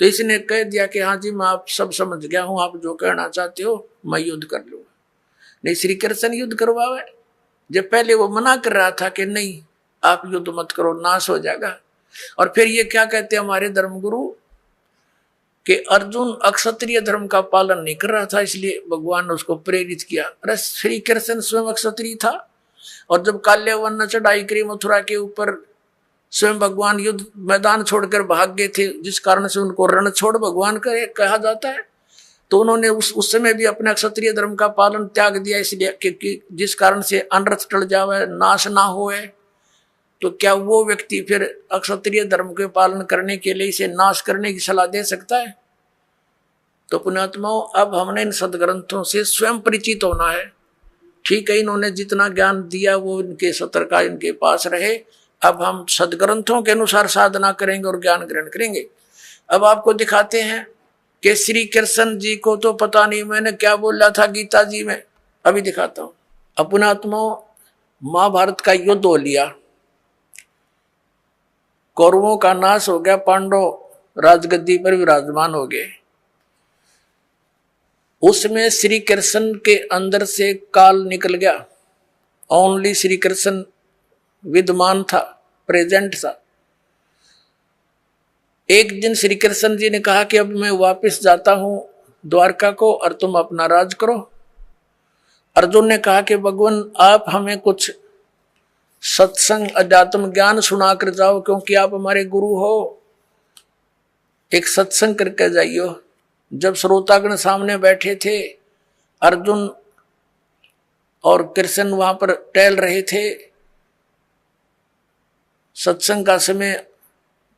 तो इसने कह दिया कि हाँ जी मैं आप सब समझ गया हूं, आप जो कहना चाहते हो मैं युद्ध कर लूंगा। नहीं, श्री कृष्ण युद्ध करवावे, जब पहले वो मना कर रहा था कि नहीं आप युद्ध मत करो, नाश हो जाएगा। और फिर ये क्या कहते हैं हमारे धर्मगुरु कि अर्जुन अक्षत्रिय धर्म का पालन नहीं कर रहा था, इसलिए भगवान ने उसको प्रेरित किया। अरे श्री कृष्ण स्वयं अक्षत्रिय था, और जब काल्यावन ने चढ़ाई करी मथुरा के ऊपर, स्वयं भगवान युद्ध मैदान छोड़कर भाग गए थे, जिस कारण से उनको रण छोड़ भगवान कहा जाता है। तो उन्होंने उस समय भी अपना क्षत्रिय धर्म का पालन त्याग दिया, इसलिए कि जिस कारण से अनर्थ टल जावे, नाश ना होए। तो क्या वो व्यक्ति फिर अक्षत्रिय धर्म के पालन करने के लिए इसे नाश करने की सलाह दे सकता है? तो पुण्यात्माओं, अब हमने इन सदग्रंथों से स्वयं परिचित होना है। ठीक है, इन्होंने जितना ज्ञान दिया वो इनके सत्र का इनके पास रहे। अब हम सदग्रंथों के अनुसार साधना करेंगे और ज्ञान ग्रहण करेंगे। अब आपको दिखाते हैं कि श्री कृष्ण जी को तो पता नहीं मैंने क्या बोला था गीता जी में, अभी दिखाता हूं। अपनात्माओं, महाभारत का युद्ध हो लिया, कौरवों का नाश हो गया, पांडव राजगद्दी पर विराजमान हो गए। उसमें श्री कृष्ण के अंदर से काल निकल गया। ओनली श्री कृष्ण विद्यमान था, प्रेजेंट था। एक दिन श्री कृष्ण जी ने कहा कि अब मैं वापस जाता हूं द्वारका को और तुम अपना राज करो। अर्जुन ने कहा कि भगवान आप हमें कुछ सत्संग अध्यात्म ज्ञान सुना कर जाओ, क्योंकि आप हमारे गुरु हो। एक सत्संग करके जाइयो। जब श्रोतागण सामने बैठे थे, अर्जुन और कृष्ण वहां पर टहल रहे थे, सत्संग का समय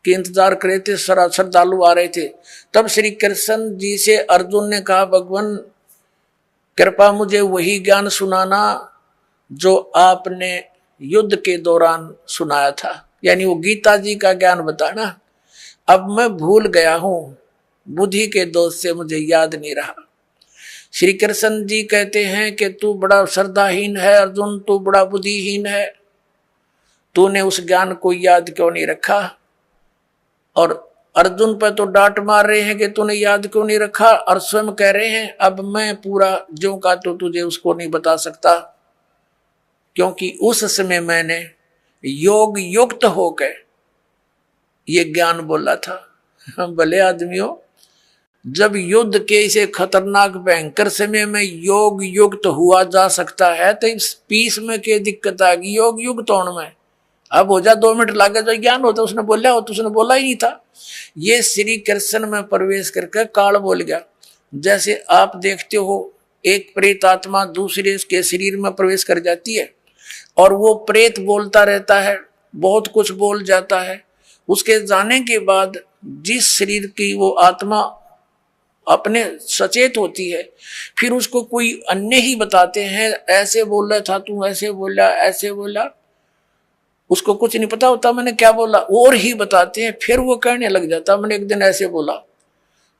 के इंतजार कर रहे थे, श्रद्धालु आ रहे थे। तब श्री कृष्ण जी से अर्जुन ने कहा, भगवान कृपा मुझे वही ज्ञान सुनाना जो आपने युद्ध के दौरान सुनाया था, यानी वो गीता जी का ज्ञान बताना। अब मैं भूल गया हूं, बुद्धि के दोष से मुझे याद नहीं रहा। श्री कृष्ण जी कहते हैं कि तू बड़ा श्रद्धाहीन है अर्जुन, तू बड़ा बुद्धिहीन है, तूने उस ज्ञान को याद क्यों नहीं रखा। और अर्जुन पर तो डांट मार रहे हैं कि तूने याद क्यों नहीं रखा, और स्वयं कह रहे हैं अब मैं पूरा ज्यों का तो तुझे उसको नहीं बता सकता, क्योंकि उस समय मैंने योग युक्त होकर ये ज्ञान बोला था। भले आदमियों, जब युद्ध के इसे खतरनाक भयंकर समय में योग युक्त हुआ जा सकता है, तो इस पीस में क्या दिक्कत आ गई योग युक्त होने में। अब हो जा 2 मिनट लागे जो ज्ञान होता उसने बोला हो, तो उसने बोला ही नहीं था। ये श्री कृष्ण में प्रवेश करके काल बोल गया। जैसे आप देखते हो एक प्रेत आत्मा दूसरे के शरीर में प्रवेश कर जाती है और वो प्रेत बोलता रहता है, बहुत कुछ बोल जाता है। उसके जाने के बाद जिस शरीर की वो आत्मा अपने सचेत होती है, फिर उसको कोई अन्य ही बताते हैं, ऐसे बोल रहा था तू, ऐसे बोला, ऐसे बोला। उसको कुछ नहीं पता होता मैंने क्या बोला, और ही बताते हैं। फिर वो कहने लग जाता मैंने एक दिन ऐसे बोला।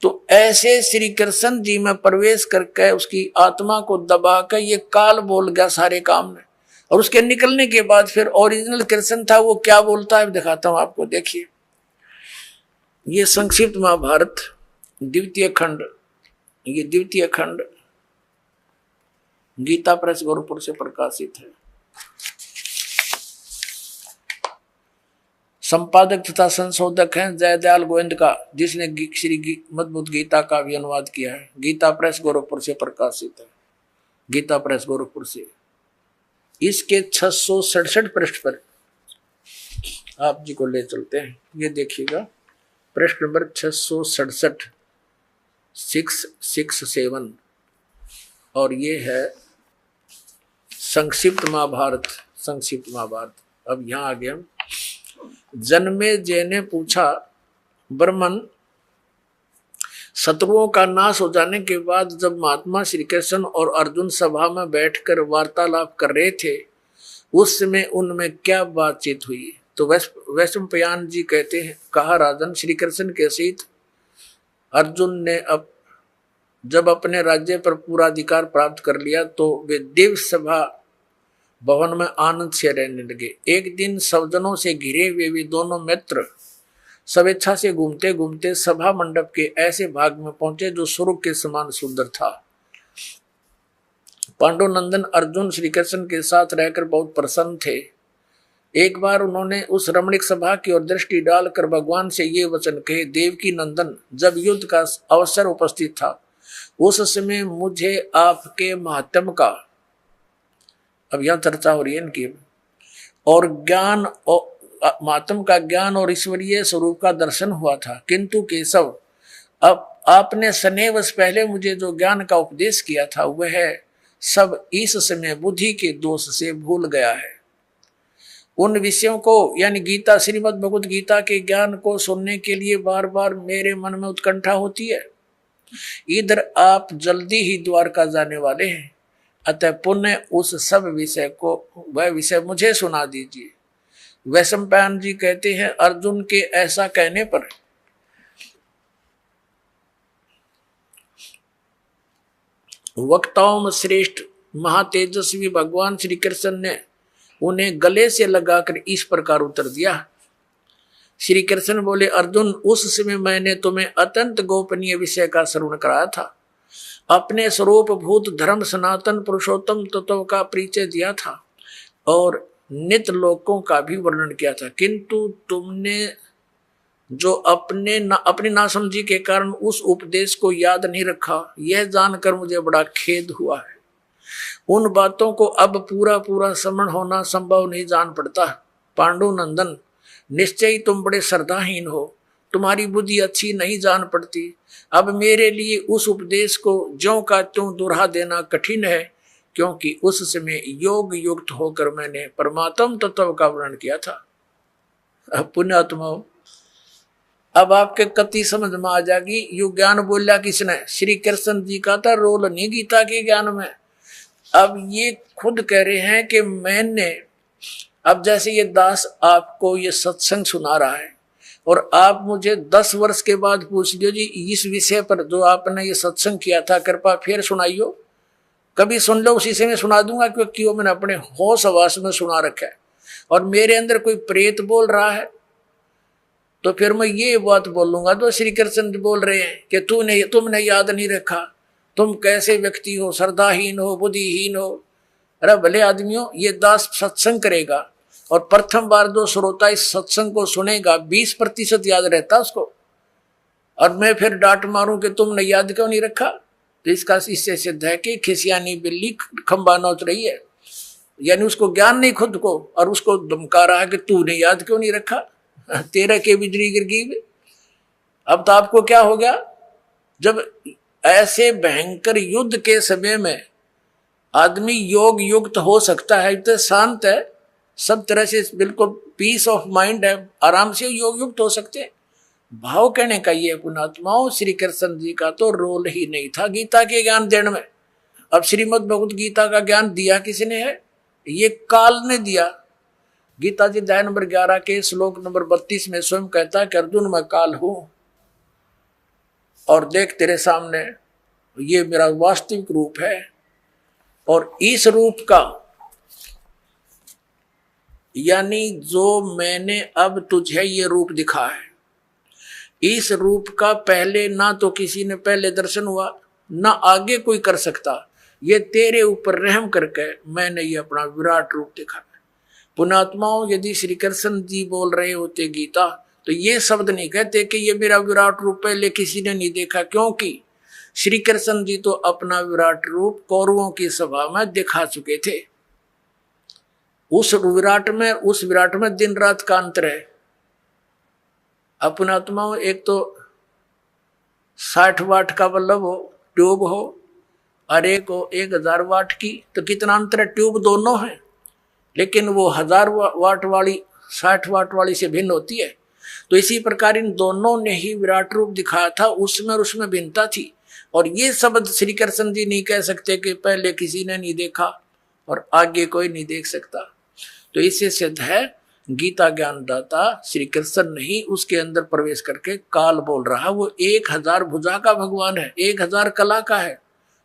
तो ऐसे श्री कृष्ण जी में प्रवेश करके उसकी आत्मा को दबा कर ये काल बोल गया सारे काम में। और उसके निकलने के बाद फिर ओरिजिनल कृष्ण था, वो क्या बोलता है दिखाता हूं आपको। देखिए, ये संक्षिप्त महाभारत द्वितीय खंड, ये द्वितीय खंड गीता प्रेस गोरखपुर से प्रकाशित है। संपादक तथा संशोधक हैं जयदयाल गोविंद का, जिसने श्री मद्भुत गीता का भी अनुवाद किया है। गीता प्रेस गोरखपुर से प्रकाशित है, गीता प्रेस गोरखपुर से। इसके 667 पृष्ठ पर आप जी को ले चलते हैं। ये देखिएगा, पृष्ठ नंबर 667, 667, और ये है संक्षिप्त महाभारत। संक्षिप्त महाभारत। अब यहां आ गया। जन्मेजय ने पूछा, ब्रह्मन, शत्रुओं का नाश हो जाने के बाद जब महात्मा श्री कृष्ण और अर्जुन सभा में बैठकर वार्तालाप कर रहे थे, उस समय उनमें क्या बातचीत हुई? तो वैशंपायन जी कहते हैं, कहा राजन, श्री कृष्ण के सहित अर्जुन ने जब अपने राज्य पर पूरा अधिकार प्राप्त कर लिया तो वे दिव्य सभा भवन में आनंद से रहने लगे। एक दिन सज्जनों से घिरे हुए वे दोनों मित्र स्वेच्छा से घूमते घूमते सभा मंडप के ऐसे भाग में पहुंचे जो स्वर्ग के समान सुंदर था। पांडुनंदन अर्जुन श्री कृष्ण के साथ रहकर बहुत प्रसन्न थे। एक बार उन्होंने उस रमणीक सभा की ओर दृष्टि डालकर भगवान से ये वचन कहे, देवकी नंदन, जब युद्ध का अवसर उपस्थित था उस समय मुझे आपके महात्म का, अब यहां चर्चा हो रही है इनकी, और ज्ञान महात्म का ज्ञान और ईश्वरीय स्वरूप का दर्शन हुआ था। किंतु केशव, अब आपने स्नेहवश पहले मुझे जो ज्ञान का उपदेश किया था वह सब इस समय बुद्धि के दोष से भूल गया है। उन विषयों को यानी गीता, श्रीमद् भगवत गीता के ज्ञान को सुनने के लिए बार बार मेरे मन में उत्कंठा होती है। इधर आप जल्दी ही द्वारका जाने वाले हैं, अतः पुण्य उस सब विषय को, वह विषय मुझे सुना दीजिए। वैशंपायन जी कहते हैं, अर्जुन के ऐसा कहने पर वक्ताओं में श्रेष्ठ महातेजस्वी भगवान श्री कृष्ण ने उन्हें गले से लगाकर इस प्रकार उत्तर दिया। श्री कृष्ण बोले, अर्जुन, उस समय मैंने तुम्हें अत्यंत गोपनीय विषय का श्रवण कराया था, अपने स्वरूप भूत धर्म सनातन पुरुषोत्तम तत्व का परिचय दिया था और नित्य लोकों का भी वर्णन किया था, किंतु तुमने जो अपनी नासमझी के कारण उस उपदेश को याद नहीं रखा, यह जानकर मुझे बड़ा खेद हुआ है। उन बातों को अब पूरा पूरा स्मरण होना संभव नहीं जान पड़ता। पांडु नंदन, निश्चय तुम बड़े श्रद्धाहीन हो, तुम्हारी बुद्धि अच्छी नहीं जान पड़ती। अब मेरे लिए उस उपदेश को ज्यों का त्यों दोहरा देना कठिन है, क्योंकि उस समय योग युक्त होकर मैंने परमात्म तत्व का वर्णन किया था। अब पुण्यात्माओं, अब आपके कति समझ में आ जाएगी, यु ज्ञान बोलिया किसने? श्री कृष्ण जी का था रोल नहीं गीता के ज्ञान में। अब ये खुद कह रहे हैं कि मैंने, अब जैसे ये दास आपको ये सत्संग सुना रहा है और आप मुझे 10 वर्ष के बाद पूछ लियो, जी इस विषय पर जो आपने ये सत्संग किया था कृपा फिर सुनाइयो, कभी सुन लो उसी से मैं सुना दूंगा, क्योंकि वो मैंने अपने होश हवास में सुना रखा है। और मेरे अंदर कोई प्रेत बोल रहा है तो फिर मैं ये बात बोलूंगा तो श्री कृष्ण बोल रहे हैं कि तुमने याद नहीं रखा, तुम कैसे व्यक्ति हो, श्रद्धाहीन हो, बुद्धिहीन हो। अरे भले आदमियों, ये दास सत्संग करेगा और प्रथम बार जो श्रोता इस सत्संग को सुनेगा 20% याद रहता उसको, और मैं फिर डांट मारूं कि तुमने याद क्यों नहीं रखा, तो इससे सिद्ध है कि खिसियानी बिल्ली खंबा नोच रही है, यानी उसको ज्ञान नहीं खुद को, और उसको धमका रहा है कि तूने याद क्यों नहीं रखा, तेरा के बिजली गिर गई। अब तो आपको क्या हो गया, जब ऐसे भयंकर युद्ध के समय में आदमी योग युक्त हो सकता है, तो शांत है, सब तरह से बिल्कुल पीस ऑफ माइंड है, आराम से योग युक्त हो सकते हैं। भाव कहने का ये पुणात्माओं, श्री कृष्ण जी का तो रोल ही नहीं था गीता के ज्ञान देने में। अब श्रीमद् भगवत गीता का ज्ञान दिया किसने है? ये काल ने दिया। गीता जी अध्याय नंबर 11 के श्लोक नंबर 32 में स्वयं कहता है कि अर्जुन, मैं काल हूं और देख तेरे सामने ये मेरा वास्तविक रूप है, और इस रूप का यानी जो मैंने अब तुझे ये रूप दिखा है, इस रूप का पहले ना तो किसी ने पहले दर्शन हुआ, ना आगे कोई कर सकता। ये तेरे ऊपर रहम करके मैंने ये अपना विराट रूप दिखा है। पुणात्माओं, यदि श्री कृष्ण जी बोल रहे होते गीता, तो ये शब्द नहीं कहते कि ये मेरा विराट रूप पहले किसी ने नहीं देखा, क्योंकि श्री कृष्ण जी तो अपना विराट रूप कौरवों की सभा में दिखा चुके थे। उस विराट में दिन रात का अंतर है। अपनात्माओं, एक तो 60 वाट का बल्ब हो, ट्यूब हो, और एक हो 1000 वाट की, तो कितना अंतर है? ट्यूब दोनों है, लेकिन वो 1000 वाट वाली 60 वाट वाली से भिन्न होती है। तो इसी प्रकार इन दोनों ने ही विराट रूप दिखाया था, उसमें और उसमें भिन्नता थी। और ये शब्द श्री कृष्ण जी नहीं कह सकते कि पहले किसी ने नहीं देखा और आगे कोई नहीं देख सकता। तो इससे सिद्ध है गीता ज्ञानदाता श्री कृष्ण नहीं, उसके अंदर प्रवेश करके काल बोल रहा। वो 1000 भुजा का भगवान है, 1000 कला का है,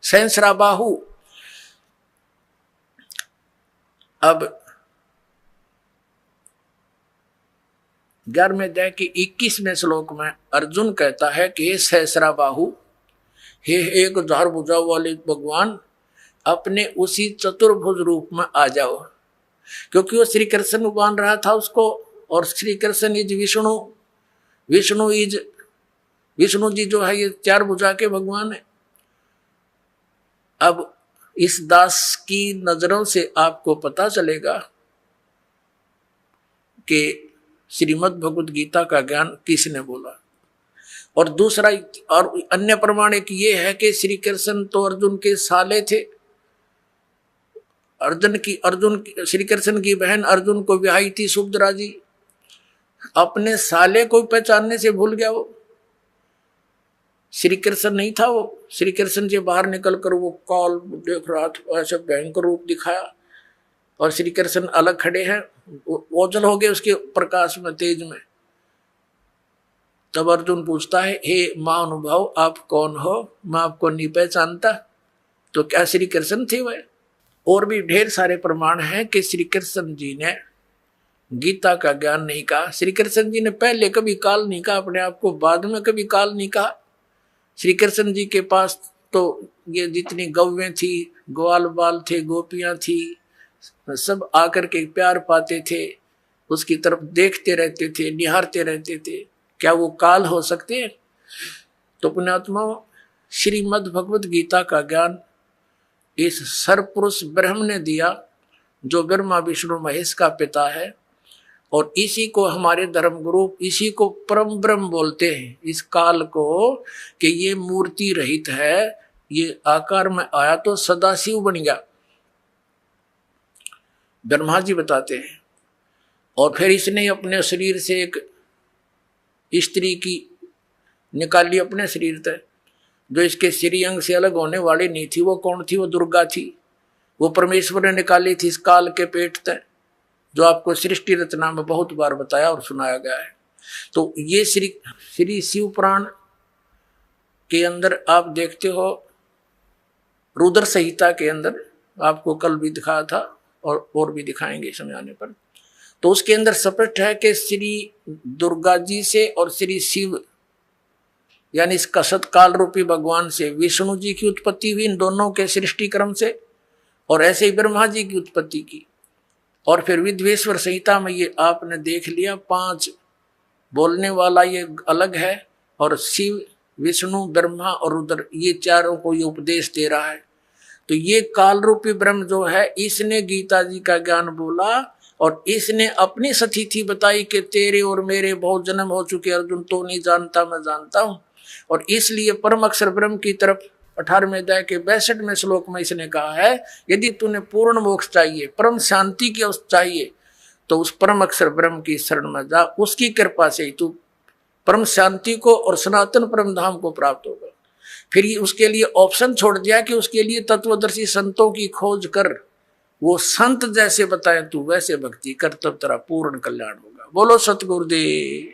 सहस्रा बाहु। अब 11वें अध्याय के 21वें श्लोक में अर्जुन कहता है कि हे सहस्रा बाहु, हे 1000 भुजा वाले भगवान, अपने उसी चतुर्भुज रूप में आ जाओ। क्योंकि वो श्री कृष्ण मान रहा था उसको, और श्री कृष्ण इज विष्णु, विष्णु जी जो है ये 4 भुजा के भगवान है। अब इस दास की नजरों से आपको पता चलेगा कि श्रीमद् भगवत गीता का ज्ञान किसने बोला। और दूसरा और अन्य प्रमाण एक ये है कि श्री कृष्ण तो अर्जुन के साले थे। श्री कृष्ण की बहन अर्जुन को ब्याही थी सुभद्रा जी, अपने साले को पहचानने से भूल गया वो। श्री कृष्ण नहीं था वो। श्री कृष्ण से बाहर निकल कर वो काल देख रहा था, ऐसे भयंकर रूप दिखाया, और श्री कृष्ण अलग खड़े हैं, ओझल हो गए उसके प्रकाश में, तेज में। तब अर्जुन पूछता है, हे महानुभाव आप कौन हो, मैं आपको नहीं पहचानता। तो क्या श्री कृष्ण थे वह? और भी ढेर सारे प्रमाण हैं कि श्री कृष्ण जी ने गीता का ज्ञान नहीं कहा। श्री कृष्ण जी ने पहले कभी काल नहीं कहा अपने आप को, बाद में कभी काल नहीं कहा। श्री कृष्ण जी के पास तो ये जितनी गौवें थी, ग्वाल बाल थे, गोपियां थी, सब आकर के प्यार पाते थे, उसकी तरफ देखते रहते थे, निहारते रहते थे। क्या वो काल हो सकते हैं? तो पुण्यात्मा, श्रीमद् भगवत गीता का ज्ञान इस सर्वपुरुष ब्रह्म ने दिया, जो ब्रह्मा विष्णु महेश का पिता है, और इसी को हमारे धर्म गुरु, इसी को परम ब्रह्म बोलते हैं। इस काल को कि ये मूर्ति रहित है, ये आकार में आया तो सदाशिव बन गया, ब्रह्मा जी बताते हैं। और फिर इसने अपने शरीर से एक स्त्री की निकाली अपने शरीर से, जो इसके श्रीअंग से अलग होने वाली नहीं थी। वो कौन थी? वो दुर्गा थी। वो परमेश्वर ने निकाली थी इस काल के पेट से, जो आपको सृष्टि रचना में बहुत बार बताया और सुनाया गया है। तो ये श्री शिव पुराण के अंदर आप देखते हो, रुद्र संहिता के अंदर आपको कल भी दिखाया था और भी दिखाएंगे समय आने पर। तो उसके अंदर स्पष्ट है कि श्री दुर्गा जी से और श्री शिव यानी इस कसत काल रूपी भगवान से विष्णु जी की उत्पत्ति हुई, इन दोनों के सृष्टि क्रम से, और ऐसे ही ब्रह्मा जी की उत्पत्ति की। और फिर विद्वेश्वर संहिता में ये आपने देख लिया, 5 बोलने वाला ये अलग है, और शिव, विष्णु, ब्रह्मा और रुद्र, ये चारों को ये उपदेश दे रहा है। तो ये काल रूपी ब्रह्म जो है, इसने गीता जी का ज्ञान बोला, और इसने अपनी सतिथि बताई कि तेरे और मेरे बहुत जन्म हो चुके अर्जुन, तो नहीं जानता मैं जानता हूं। और इसलिए परम अक्षर ब्रह्म की तरफ 18वें अध्याय के 62वें श्लोक में इसने कहा है, यदि तूने पूर्ण मोक्ष चाहिए, परम शांति की अवस्था चाहिए, तो उस परम अक्षर ब्रह्म की शरण में जा, उसकी कृपा से ही तू परम शांति को और सनातन परम धाम को प्राप्त होगा। फिर उसके लिए ऑप्शन छोड़ दिया कि उसके लिए तत्वदर्शी संतों की खोज कर, वो संत जैसे बताएं तू वैसे भक्ति कर, तब तेरा पूर्ण कल्याण होगा। बोलो सतगुरुदेव।